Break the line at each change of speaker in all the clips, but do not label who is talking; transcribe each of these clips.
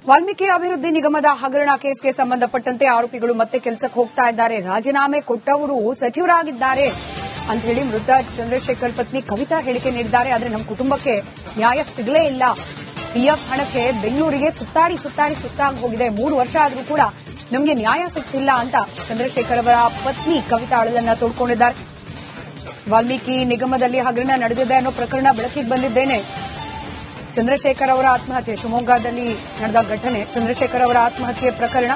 ವಾಲ್ಮೀಕಿ ಅಭಿವೃದ್ಧಿ ನಿಗಮದ ಹಗರಣ ಕೇಸ್ಗೆ ಸಂಬಂಧಪಟ್ಟಂತೆ ಆರೋಪಿಗಳು ಮತ್ತೆ ಕೆಲಸಕ್ಕೆ ಹೋಗ್ತಾ ಇದ್ದಾರೆ. ರಾಜೀನಾಮೆ ಕೊಟ್ಟವರು ಸಚಿವರಾಗಿದ್ದಾರೆ ಅಂತ ಹೇಳಿ ಮೃತ ಚಂದ್ರಶೇಖರ್ ಪತ್ನಿ ಕವಿತಾ ಹೇಳಿಕೆ ನೀಡಿದ್ದಾರೆ. ಆದರೆ ನಮ್ಮ ಕುಟುಂಬಕ್ಕೆ ನ್ಯಾಯ ಸಿಗಲೇ ಇಲ್ಲ. ಪಿಎಫ್ ಹಣಕ್ಕೆ ಬೆಂಗಳೂರಿಗೆ ಸುತ್ತಾಡಿ ಸುಸ್ತಾಗಿ ಹೋಗಿದೆ. 3 ವರ್ಷ ಆದರೂ ಕೂಡ ನಮಗೆ ನ್ಯಾಯ ಸಿಗ್ತಿಲ್ಲ ಅಂತ ಚಂದ್ರಶೇಖರ್ ಅವರ ಪತ್ನಿ ಕವಿತಾ ಅಳಲನ್ನ ತೋಡ್ಕೊಂಡಿದ್ದಾರೆ. ವಾಲ್ಮೀಕಿ ನಿಗಮದಲ್ಲಿ ಹಗರಣ ನಡೆದಿದೆ ಅನ್ನೋ ಪ್ರಕರಣ ಬೆಳಕಿಗೆ ಬಂದಿದ್ದೇನೆ. ಚಂದ್ರಶೇಖರ್ ಅವರ ಆತ್ಮಹತ್ಯೆ, ಶಿವಮೊಗ್ಗದಲ್ಲಿ ನಡೆದ ಘಟನೆ, ಚಂದ್ರಶೇಖರ್ ಅವರ ಆತ್ಮಹತ್ಯೆ ಪ್ರಕರಣ.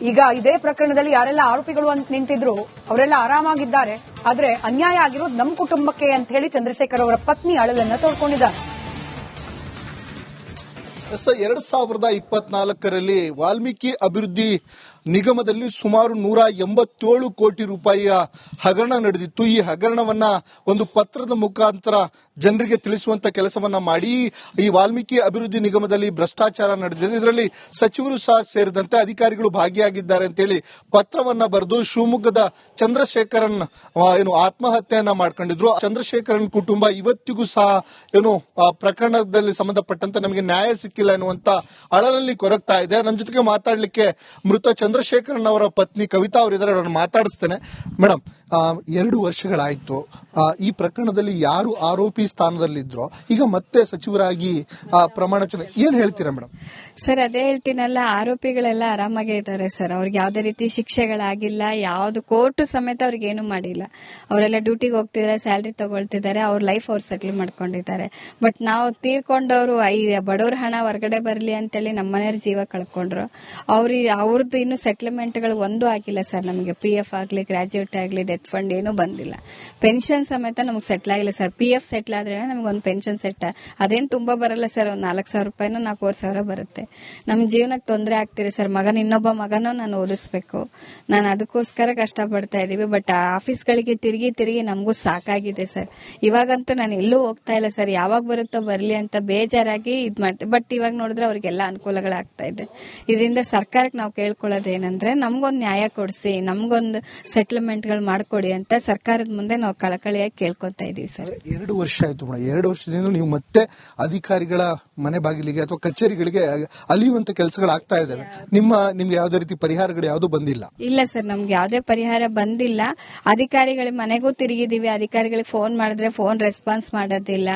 ಈಗ ಇದೇ ಪ್ರಕರಣದಲ್ಲಿ ಯಾರೆಲ್ಲ ಆರೋಪಿಗಳು ಅಂತ ನಿಂತಿದ್ರು ಅವರೆಲ್ಲ ಆರಾಮಾಗಿದ್ದಾರೆ. ಆದ್ರೆ ಅನ್ಯಾಯ ಆಗಿರೋದು ನಮ್ಮ ಕುಟುಂಬಕ್ಕೆ ಅಂತ ಹೇಳಿ ಚಂದ್ರಶೇಖರ್ ಅವರ ಪತ್ನಿ ಅಳಲನ್ನ ತೋಡ್ಕೊಂಡಿದ್ದಾರೆ.
2024ರಲ್ಲಿ ವಾಲ್ಮೀಕಿ ಅಭಿವೃದ್ಧಿ ನಿಗಮದಲ್ಲಿ ಸುಮಾರು 187 ಕೋಟಿ ರೂಪಾಯಿಯ ಹಗರಣ ನಡೆದಿತ್ತು. ಈ ಹಗರಣವನ್ನ ಒಂದು ಪತ್ರದ ಮುಖಾಂತರ ಜನರಿಗೆ ತಿಳಿಸುವಂತ ಕೆಲಸವನ್ನ ಮಾಡಿ ಈ ವಾಲ್ಮೀಕಿ ಅಭಿವೃದ್ಧಿ ನಿಗಮದಲ್ಲಿ ಭ್ರಷ್ಟಾಚಾರ ನಡೆದಿದೆ, ಇದರಲ್ಲಿ ಸಚಿವರು ಸಹ ಸೇರಿದಂತೆ ಅಧಿಕಾರಿಗಳು ಭಾಗಿಯಾಗಿದ್ದಾರೆ ಅಂತೇಳಿ ಪತ್ರವನ್ನ ಬರೆದು ಶಿವಮೊಗ್ಗದ ಚಂದ್ರಶೇಖರನ್ ಆತ್ಮಹತ್ಯೆಯನ್ನ ಮಾಡ್ಕೊಂಡಿದ್ರು. ಚಂದ್ರಶೇಖರನ್ ಕುಟುಂಬ ಇವತ್ತಿಗೂ ಸಹ ಪ್ರಕರಣದಲ್ಲಿ ಸಂಬಂಧಪಟ್ಟಂತೆ ನಮಗೆ ನ್ಯಾಯ ಸಿಕ್ಕಿಲ್ಲ ಎನ್ನುವಂತ ಅಳಲಲ್ಲಿ ಕೊರಗ್ತಾ ಇದೆ. ನಮ್ಮ ಜೊತೆಗೆ ಮಾತಾಡಲಿಕ್ಕೆ ಮೃತ ಚಂದ್ರಶೇಖರನ್ ಅವರ ಪತ್ನಿ ಕವಿತಾ ಅವರಿದ್ದಾರೆ, ಅವರನ್ನು ಮಾತಾಡಿಸ್ತೇನೆ. ಮೇಡಮ್, 2 ವರ್ಷಗಳಾಯ್ತು. ಈ ಪ್ರಕರಣದಲ್ಲಿ ಯಾರು ಆರೋಪಿ ಸ್ಥಾನದಲ್ಲಿದ್ರೋ ಈಗ ಮತ್ತೆ ಸಚಿವರಾಗಿ ಪ್ರಮಾಣ ವಚನ ಏನ್ ಹೇಳ್ತೀರಾ ಮೇಡಮ್?
ಸರ್, ಅದೇ ಹೇಳ್ತೀನಲ್ಲ, ಆರೋಪಿಗಳೆಲ್ಲ ಆರಾಮಾಗೇ ಇದ್ದಾರೆ ಸರ್. ಅವ್ರಿಗೆ ಯಾವುದೇ ರೀತಿ ಶಿಕ್ಷೆಗಳಾಗಿಲ್ಲ, ಯಾವ್ದು ಕೋರ್ಟ್ ಸಮೇತ ಅವ್ರಿಗೆ ಏನು ಮಾಡಿಲ್ಲ. ಅವರೆಲ್ಲ ಡ್ಯೂಟಿಗೆ ಹೋಗ್ತಿದ್ದಾರೆ, ಸ್ಯಾಲ್ರಿ ತಗೊಳ್ತಿದ್ದಾರೆ, ಅವ್ರ ಲೈಫ್ ಅವ್ರು ಸೆಟ್ಲ್ ಮಾಡ್ಕೊಂಡಿದ್ದಾರೆ. ಬಟ್ ನಾವು ತೀರ್ಕೊಂಡವರು ಬಡವ್ರ ಹಣ ಹೊರಗಡೆ ಬರಲಿ ಅಂತೇಳಿ ನಮ್ಮನೆಯವ್ರ ಜೀವ ಕಳ್ಕೊಂಡ್ರು. ಅವ್ರದ್ದು ಇನ್ನು ಸೆಟ್ಲ್ಮೆಂಟ್ಗಳು ಒಂದು ಆಗಿಲ್ಲ ಸರ್. ನಮಗೆ PF ಆಗ್ಲಿ, ಗ್ರಾಜ್ಯುಯೇಟ್ ಆಗ್ಲಿ, ಡೆತ್ ಫಂಡ್ ಏನೂ ಬಂದಿಲ್ಲ. ಪೆನ್ಷನ್ ಸಮೇತ ನಮಗೆ ಸೆಟ್ಲ್ ಆಗಿಲ್ಲ ಸರ್. PF ಸೆಟ್ಲ್ ಆದ್ರೆ ನಮಗೊಂದು ಪೆನ್ಷನ್ ಸೆಟ್, ಅದೇನು ತುಂಬಾ ಬರಲ್ಲ ಸರ್. ಒಂದು 4,000 ರೂಪಾಯಿನೂ 4,000 ಬರುತ್ತೆ. ನಮ್ ಜೀವನಕ್ಕೆ ತೊಂದರೆ ಆಗ್ತಿದೆ ಸರ್. ಇನ್ನೊಬ್ಬ ಮಗನೂ ನಾನು ಓದಿಸ್ಬೇಕು. ನಾನು ಅದಕ್ಕೋಸ್ಕರ ಕಷ್ಟಪಡ್ತಾ ಇದೀವಿ. ಬಟ್ ಆಫೀಸ್ಗಳಿಗೆ ತಿರುಗಿ ನಮಗೂ ಸಾಕಾಗಿದೆ ಸರ್. ಇವಾಗಂತೂ ನಾನು ಎಲ್ಲೂ ಹೋಗ್ತಾ ಇಲ್ಲ ಸರ್. ಯಾವಾಗ ಬರುತ್ತೋ ಬರ್ಲಿ ಅಂತ ಬೇಜಾರಾಗಿ ಇದ್ ಮಾಡ್ತೀವಿ. ಬಟ್ ಇವಾಗ ನೋಡಿದ್ರೆ ಅವ್ರಿಗೆಲ್ಲ ಅನುಕೂಲಗಳಾಗ್ತಾ ಇದೆ. ಇದರಿಂದ ಸರ್ಕಾರಕ್ಕೆ ನಾವು ಕೇಳ್ಕೊಳ್ಳೋದೇನಂದ್ರೆ ನಮ್ಗೊಂದು ನ್ಯಾಯ ಕೊಡಿಸಿ, ನಮ್ಗೊಂದು ಸೆಟ್ಲ್ಮೆಂಟ್ಗಳು ಮಾಡ್ಕೊಡಿ ಅಂತ ಸರ್ಕಾರದ ಮುಂದೆ ನಾವು ಕಳಕಳಿಯಾಗಿ ಕೇಳ್ಕೊತಾ ಇದೀವಿ ಸರ್.
2 ವರ್ಷ ಆಯ್ತು ಮೇಡಮ್. 2 ವರ್ಷದಿಂದ ನೀವು ಮತ್ತೆ ಅಧಿಕಾರಿಗಳ ಮನೆ ಬಾಗಿಲಿಗೆ ಅಥವಾ ಕಚೇರಿಗಳಿಗೆ ಅಲಿಯುವಂತ ಕೆಲಸಗಳಾಗ್ತಾ ಇದ್ದಾವೆ. ನಿಮ್ಗೆ ಯಾವುದೇ ರೀತಿ ಪರಿಹಾರಗಳು ಯಾವುದು ಬಂದಿಲ್ಲ?
ಇಲ್ಲ ಸರ್, ನಮ್ಗೆ ಯಾವುದೇ ಪರಿಹಾರ ಬಂದಿಲ್ಲ. ಅಧಿಕಾರಿಗಳ ಮನೆಗೂ ತಿರುಗಿದೀವಿ. ಅಧಿಕಾರಿಗಳಿಗೆ ಫೋನ್ ಮಾಡಿದ್ರೆ ಫೋನ್ ರೆಸ್ಪಾನ್ಸ್ ಮಾಡೋದಿಲ್ಲ.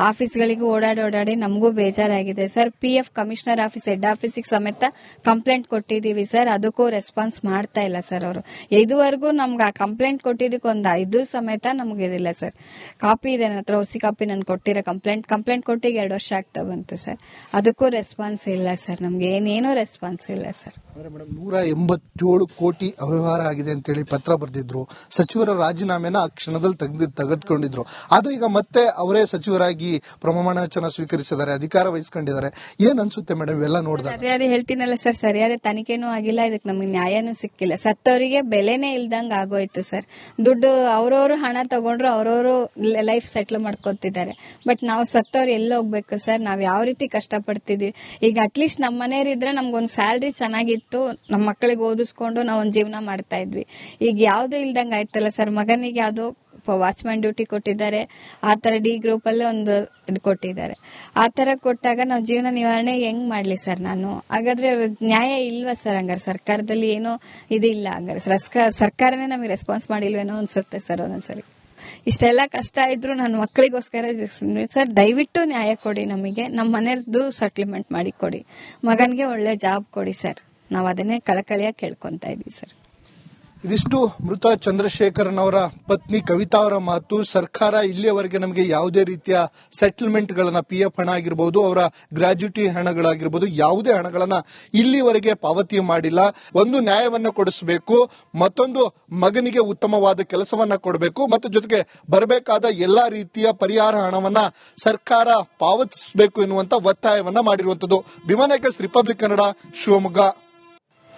ಆಫೀಸ್ಗಳಿಗೂ ಓಡಾಡಿ ನಮಗೂ ಬೇಜಾರಾಗಿದೆ sir. PF commissioner office, head ಆಫೀಸಿಗೆ ಸಮೇತ ಕಂಪ್ಲೇಂಟ್ ಕೊಟ್ಟಿದೀವಿ ಸರ್. ಅದಕ್ಕೂ ರೆಸ್ಪಾನ್ಸ್ ಮಾಡ್ತಾ ಇಲ್ಲ ಸರ್ ಅವರು. ಇದುವರೆಗೂ ನಮ್ಗೆ ಆ ಕಂಪ್ಲೇಂಟ್ ಕೊಟ್ಟಿದ್ದಕ್ಕೆ ಒಂದು 5 ಸಮೇತ ನಮ್ಗೆ ಇದಿಲ್ಲ ಸರ್. ಕಾಪಿ ಇದೆ ನನ್ನ ಹತ್ರ, OC ಕಾಪಿ ನಾನು ಕೊಟ್ಟಿರೋ ಕಂಪ್ಲೇಂಟ್ ಕೊಟ್ಟಿಗೆ 2 ವರ್ಷ ಆಗ್ತಾ ಬಂತು ಸರ್. ಅದಕ್ಕೂ ರೆಸ್ಪಾನ್ಸ್ ಇಲ್ಲ ಸರ್. ನಮ್ಗೆ ಏನೇನೂ ರೆಸ್ಪಾನ್ಸ್ ಇಲ್ಲ ಸರ್.
187 ಕೋಟಿ ಅವ್ಯವಹಾರ ಆಗಿದೆ ಅಂತೇಳಿ ಪತ್ರ ಬರೆದಿದ್ರು. ಸಚಿವರ ರಾಜೀನಾಮೆನ ಆ ಕ್ಷಣದಲ್ಲಿ ತೆಗೆದುಕೊಂಡಿದ್ರು. ಆದ್ರೆ ಈಗ ಮತ್ತೆ ಅವರೇ ಸಚಿವರಾಗಿ ಪ್ರಮಾಣ ವಚನ ಸ್ವೀಕರಿಸಿದ್ದಾರೆ, ಅಧಿಕಾರ ವಹಿಸ್ಕೊಂಡಿದ್ದಾರೆ. ಏನ್ ಅನ್ಸುತ್ತೆ ಮೇಡಮ್ ಇವೆಲ್ಲ ನೋಡಿದಾಗ?
ಅದೇ ಹೇಳ್ತೀನಲ್ಲ ಸರ್, ಸರಿಯಾದ ತನಿಖೆನೂ ಆಗಿಲ್ಲ, ಇದಕ್ಕೆ ನಮಗೆ ನ್ಯಾಯನೂ ಸಿಕ್ಕಿಲ್ಲ. ಸತ್ತವರಿಗೆ ಬೆಲೆನೇ ಇಲ್ದಂಗ್ ಆಗೋಯ್ತು ಸರ್. ದುಡ್ಡು ಅವ್ರವ್ರು ಹಣ ತಗೊಂಡ್ರು, ಅವ್ರವ್ರು ಲೈಫ್ ಸೆಟ್ಲ್ ಮಾಡ್ಕೊತಿದ್ದಾರೆ. ಬಟ್ ನಾವು ಸತ್ತವ್ರು ಎಲ್ಲ ಹೋಗ್ಬೇಕು ಸರ್? ನಾವ್ ಯಾವ ರೀತಿ ಕಷ್ಟಪಡ್ತಿದೀವಿ. ಈಗ ಅಟ್ಲೀಸ್ಟ್ ನಮ್ಮ ಮನೆಯವರಿದ್ರೆ ನಮ್ಗೊಂದು ಸ್ಯಾಲ್ರಿ ಚೆನ್ನಾಗಿತ್ತು, ನಮ್ಮ ಮಕ್ಕಳಿಗೆ ಓದಿಸ್ಕೊಂಡು ನಾವೊಂದು ಜೀವನ ಮಾಡ್ತಾ ಇದ್ವಿ. ಈಗ ಯಾವ್ದು ಇಲ್ದಂಗ್ ಆಯ್ತಲ್ಲ ಸರ್. ಮಗನಿಗೆ ಯಾವ್ದೋ ವಾಚ್ಮ್ಯಾನ್ ಡ್ಯೂಟಿ ಕೊಟ್ಟಿದ್ದಾರೆ, ಆತರ D ಗ್ರೂಪ್ ಅಲ್ಲಿ ಒಂದು ಕೊಟ್ಟಿದ್ದಾರೆ. ಆತರ ಕೊಟ್ಟಾಗ ನಾವು ಜೀವನ ನಿವಾರಣೆ ಹೆಂಗ್ ಮಾಡ್ಲಿ ಸರ್ ನಾನು? ಹಾಗಾದ್ರೆ ನ್ಯಾಯ ಇಲ್ವಾ ಸರ್? ಹಂಗಾರೆ ಸರ್ಕಾರದಲ್ಲಿ ಏನೋ ಇದಿಲ್ಲ. ಹಂಗಾರೆ ಸರ್ಕಾರನೇ ನಮಗೆ ರೆಸ್ಪಾನ್ಸ್ ಮಾಡಿಲ್ವೇನೋ ಅನ್ಸುತ್ತೆ ಸರ್ ಒಂದೊಂದ್ಸರಿ. ಇಷ್ಟೆಲ್ಲ ಕಷ್ಟ ಇದ್ರು ನನ್ನ ಮಕ್ಕಳಿಗೋಸ್ಕರ ಸರ್ ದಯವಿಟ್ಟು ನ್ಯಾಯ ಕೊಡಿ ನಮಗೆ. ನಮ್ಮ ಮನೆಯದ್ದು ಸೆಟ್ಲ್ಮೆಂಟ್ ಮಾಡಿ ಕೊಡಿ, ಮಗನ್ಗೆ ಒಳ್ಳೆ ಜಾಬ್ ಕೊಡಿ ಸರ್. ನಾವು ಅದನ್ನೇ ಕಳಕಳಿಯಾಗಿ ಕೇಳ್ಕೊಂತಾ ಇದೀವಿ ಸರ್.
ಇದಿಷ್ಟು ಮೃತ ಚಂದ್ರಶೇಖರನ್ ಅವರ ಪತ್ನಿ ಕವಿತಾ ಅವರ ಮಾತು. ಸರ್ಕಾರ ಇಲ್ಲಿಯವರೆಗೆ ನಮಗೆ ಯಾವುದೇ ರೀತಿಯ ಸೆಟಲ್ಮೆಂಟ್ ಗಳನ್ನ, PF ಹಣ ಆಗಿರಬಹುದು, ಅವರ ಗ್ರಾಜ್ಯುಟಿ ಹಣಗಳಾಗಿರ್ಬೋದು, ಯಾವುದೇ ಹಣಗಳನ್ನ ಇಲ್ಲಿವರೆಗೆ ಪಾವತಿ ಮಾಡಿಲ್ಲ. ಒಂದು ನ್ಯಾಯವನ್ನ ಕೊಡಿಸಬೇಕು, ಮತ್ತೊಂದು ಮಗನಿಗೆ ಉತ್ತಮವಾದ ಕೆಲಸವನ್ನ ಕೊಡಬೇಕು, ಮತ್ತು ಜೊತೆಗೆ ಬರಬೇಕಾದ ಎಲ್ಲಾ ರೀತಿಯ ಪರಿಹಾರ ಹಣವನ್ನ ಸರ್ಕಾರ ಪಾವತಿಸಬೇಕು ಎನ್ನುವಂತ ಒತ್ತಾಯವನ್ನ ಮಾಡಿರುವಂತದ್ದು. ಭೀಮಾ ನಾಯಕ್, ರಿಪಬ್ಲಿಕ್ ಕನ್ನಡ, ಶಿವಮೊಗ್ಗ.